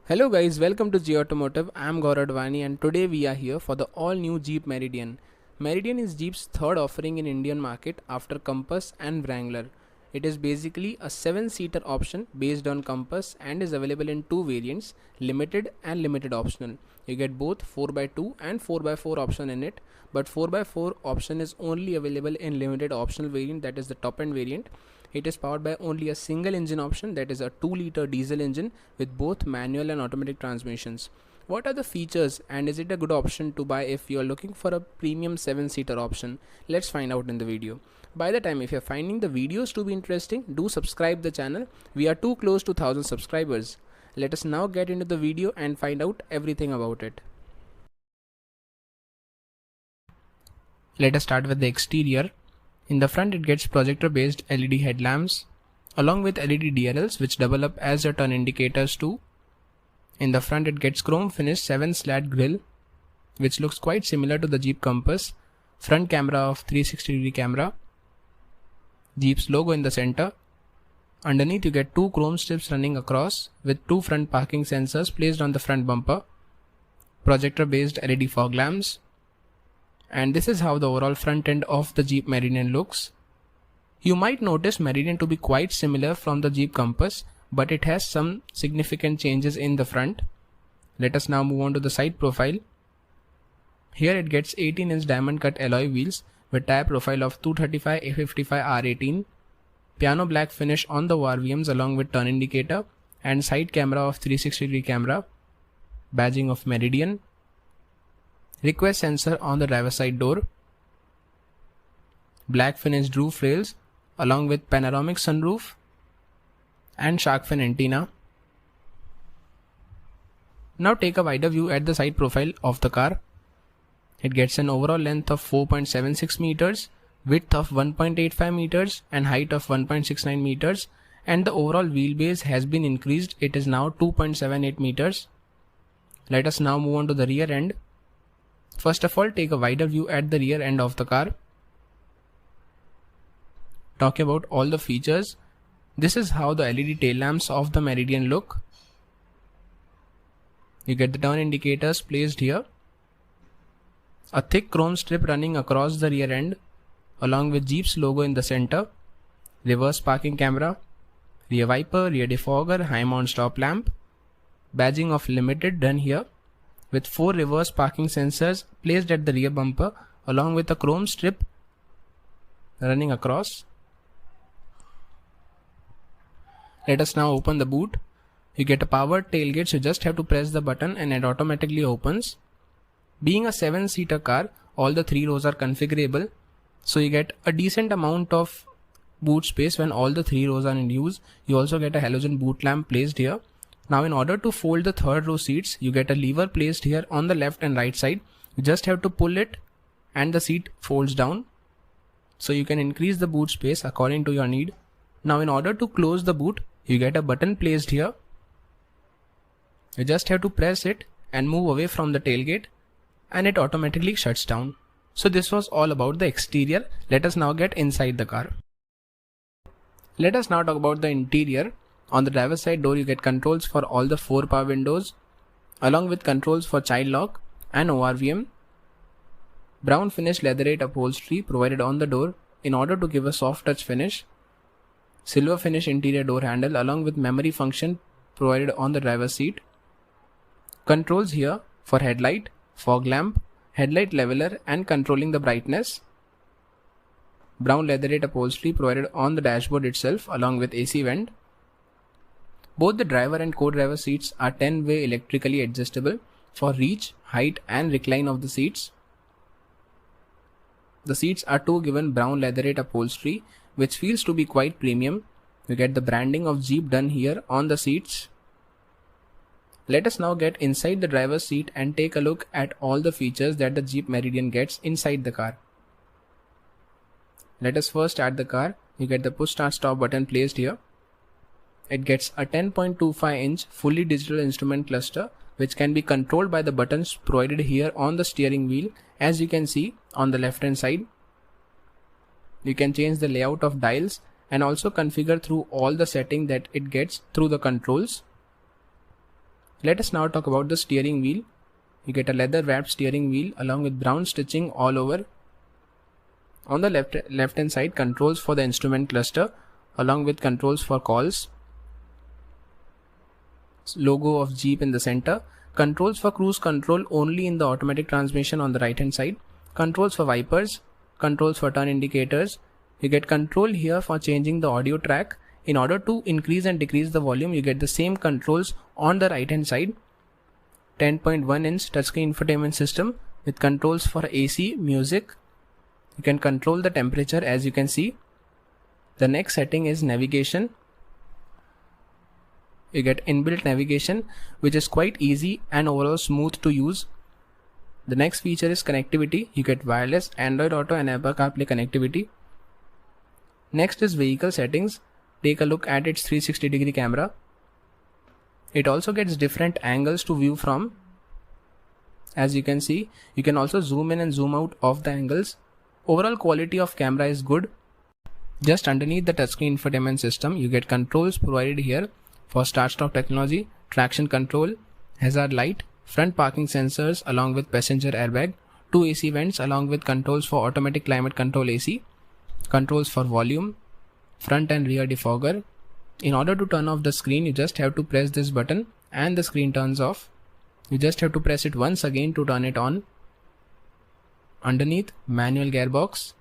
Hello guys, welcome to G.Automotive. I am Gauradvani and today we are here for the all new Jeep Meridian. Meridian is Jeep's third offering in Indian market after Compass and Wrangler. It is basically a 7-seater option based on Compass and is available in two variants, limited and limited optional. You get both 4x2 and 4x4 option in it, but 4x4 option is only available in limited optional variant, that is the top end variant. It is powered by only a single engine option, that is a 2-liter diesel engine with both manual and automatic transmissions. What are the features and is it a good option to buy if you are looking for a premium 7-seater option? Let's find out in the video. By the time if you are finding the videos to be interesting, do subscribe the channel. We are too close to 1000 subscribers. Let us now get into the video and find out everything about it. Let us start with the exterior. In the front it gets projector based LED headlamps along with LED DRLs which double up as your turn indicators too. In the front it gets chrome finished 7-slat grille which looks quite similar to the Jeep Compass. Front camera of 360-degree camera. Jeep's logo in the center. Underneath you get two chrome strips running across with two front parking sensors placed on the front bumper. Projector based LED fog lamps. And this is how the overall front end of the Jeep Meridian looks. You might notice Meridian to be quite similar from the Jeep Compass, but it has some significant changes in the front. Let us now move on to the side profile. Here it gets 18-inch diamond cut alloy wheels with tire profile of 235 A55 R18, piano black finish on the ORVMs along with turn indicator and side camera of 360-degree camera, badging of Meridian, request sensor on the driver's side door, black finished roof rails along with panoramic sunroof and shark fin antenna. Now take a wider view at the side profile of the car. It gets an overall length of 4.76 meters, width of 1.85 meters and height of 1.69 meters, and the overall wheelbase has been increased. It is now 2.78 meters. Let us now move on to the rear end. First of all, take a wider view at the rear end of the car. Talking about all the features, this is how the LED tail lamps of the Meridian look. You get the turn indicators placed here. A thick chrome strip running across the rear end along with Jeep's logo in the center. Reverse parking camera, rear wiper, rear defogger, high mount stop lamp. Badging of limited done here, with 4 reverse parking sensors placed at the rear bumper along with a chrome strip running across. Let us now open the boot. You get a powered tailgate, so you just have to press the button and it automatically opens. Being a 7-seater car, all the 3 rows are configurable, so you get a decent amount of boot space when all the 3 rows are in use. You also get a halogen boot lamp placed here. Now in order to fold the third row seats, you get a lever placed here on the left and right side. You just have to pull it and the seat folds down. So you can increase the boot space according to your need. Now in order to close the boot, you get a button placed here. You just have to press it and move away from the tailgate and it automatically shuts down. So this was all about the exterior. Let us now get inside the car. Let us now talk about the interior. On the driver's side door you get controls for all the 4 power windows along with controls for child lock and ORVM. Brown finished leatherette upholstery provided on the door in order to give a soft touch finish. Silver finish interior door handle along with memory function provided on the driver's seat. Controls here for headlight, fog lamp, headlight leveler and controlling the brightness. Brown leatherette upholstery provided on the dashboard itself along with AC vent. Both the driver and co-driver seats are 10-way electrically adjustable for reach, height and recline of the seats. The seats are too given brown leatherette upholstery which feels to be quite premium. You get the branding of Jeep done here on the seats. Let us now get inside the driver's seat and take a look at all the features that the Jeep Meridian gets inside the car. Let us first start the car. You get the push start stop button placed here. It gets a 10.25-inch fully digital instrument cluster which can be controlled by the buttons provided here on the steering wheel, as you can see on the left hand side. You can change the layout of dials and also configure through all the setting that it gets through the controls. Let us now talk about the steering wheel. You get a leather wrapped steering wheel along with brown stitching all over. On the left hand side, controls for the instrument cluster along with controls for calls. Logo of Jeep in the center. Controls for cruise control only in the automatic transmission on the right hand side. Controls for wipers. Controls for turn indicators. You get control here for changing the audio track. In order to increase and decrease the volume, you get the same controls on the right hand side. 10.1-inch touchscreen infotainment system with controls for AC, music. You can control the temperature as you can see. The next setting is navigation. You get inbuilt navigation, which is quite easy and overall smooth to use. The next feature is connectivity. You get wireless, Android Auto and Apple CarPlay connectivity. Next is vehicle settings. Take a look at its 360-degree camera. It also gets different angles to view from. As you can see, you can also zoom in and zoom out of the angles. Overall quality of camera is good. Just underneath the touchscreen infotainment system, you get controls provided here for start-stop technology, traction control, hazard light, front parking sensors along with passenger airbag, 2 AC vents along with controls for automatic climate control AC, controls for volume, front and rear defogger. In order to turn off the screen, you just have to press this button and the screen turns off. You just have to press it once again to turn it on. Underneath, manual gearbox,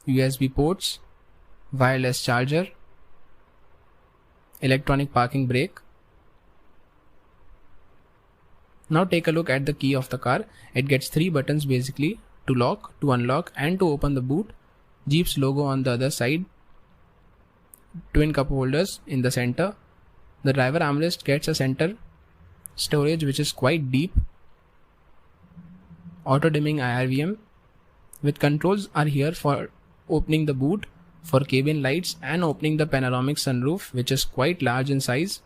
USB ports, wireless charger, electronic parking brake. Now take a look at the key of the car. It gets 3 buttons basically: to lock, to unlock and to open the boot. Jeep's logo on the other side. Twin cup holders in the center. The driver armrest gets a center storage which is quite deep. Auto dimming IRVM with controls are here for opening the boot, for cabin lights and opening the panoramic sunroof, which is quite large in size.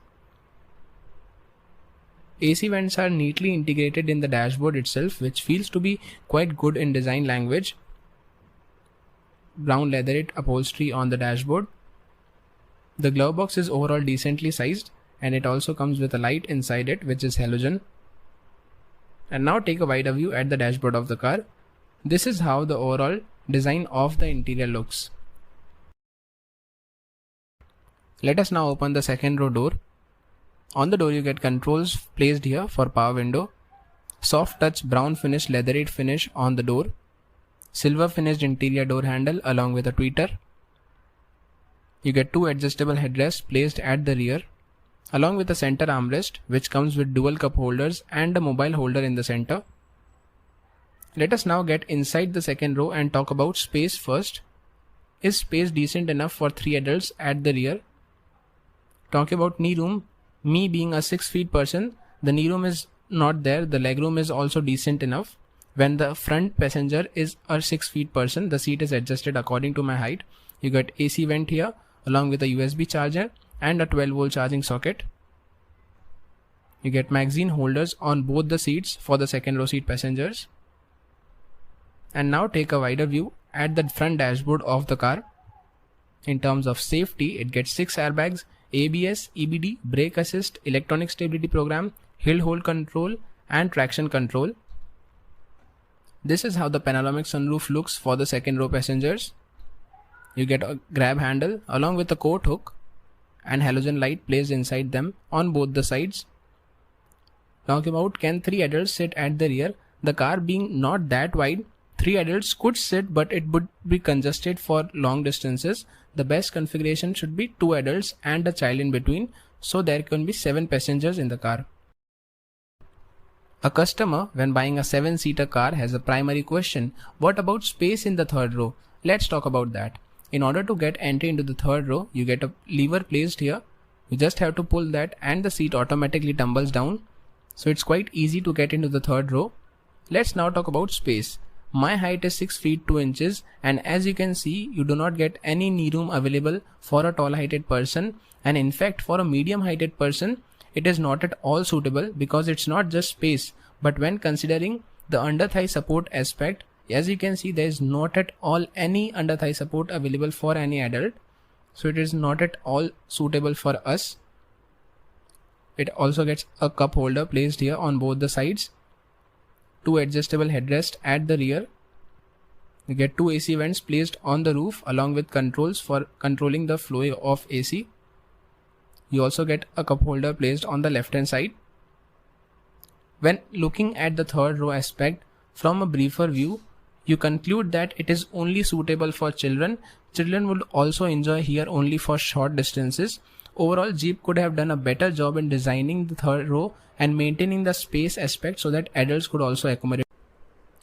AC vents are neatly integrated in the dashboard itself, which feels to be quite good in design language. Brown leatherette upholstery on the dashboard. The glove box is overall decently sized and it also comes with a light inside it which is halogen. And now take a wider view at the dashboard of the car. This is how the overall design of the interior looks. Let us now open the second row door. On the door you get controls placed here for power window, soft touch brown finish leatherette finish on the door, silver finished interior door handle along with a tweeter. You get 2 adjustable headrests placed at the rear along with a center armrest which comes with dual cup holders and a mobile holder in the center. Let us now get inside the second row and talk about space first. Is space decent enough for 3 adults at the rear? Talking about knee room, me being a 6 feet person, the knee room is not there. The leg room is also decent enough. When the front passenger is a 6 feet person, the seat is adjusted according to my height. You get AC vent here along with a USB charger and a 12-volt charging socket. You get magazine holders on both the seats for the second row seat passengers. And now take a wider view at the front dashboard of the car. In terms of safety, it gets 6 airbags, ABS, EBD, brake assist, electronic stability program, hill hold control and traction control. This is how the panoramic sunroof looks for the second row passengers. You get a grab handle along with a coat hook and halogen light placed inside them on both the sides. Talking about can 3 adults sit at the rear, the car being not that wide, 3 adults could sit but it would be congested for long distances. The best configuration should be 2 adults and a child in between, so there can be 7 passengers in the car. A customer when buying a 7-seater car has a primary question: what about space in the third row? Let's talk about that. In order to get entry into the third row, you get a lever placed here. You just have to pull that and the seat automatically tumbles down. So it's quite easy to get into the third row. Let's now talk about space. My height is 6 feet 2 inches and as you can see, you do not get any knee room available for a tall heighted person, and in fact for a medium heighted person it is not at all suitable because it's not just space, but when considering the under thigh support aspect, as you can see there is not at all any under thigh support available for any adult, so it is not at all suitable for us. It also gets a cup holder placed here on both the sides, 2 adjustable headrests at the rear. You get 2 AC vents placed on the roof along with controls for controlling the flow of AC. You also get a cup holder placed on the left hand side. When looking at the third row aspect from a briefer view, you conclude that it is only suitable for children. Children would also enjoy here only for short distances. Overall, Jeep could have done a better job in designing the third row and maintaining the space aspect so that adults could also accommodate.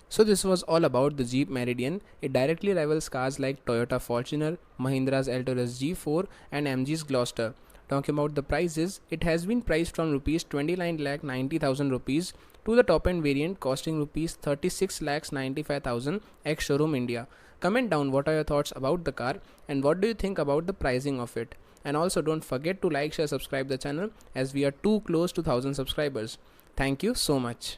So this was all about the Jeep Meridian. It directly rivals cars like Toyota Fortuner, Mahindra's Alturas G4 and MG's Gloster. Talking about the prices, it has been priced from rupees 29,90,000 rupees to the top end variant costing rupees 36,95,000 ex showroom India. Comment down what are your thoughts about the car and what do you think about the pricing of it. And also don't forget to like, share, subscribe the channel as we are too close to 1000 subscribers. Thank you so much.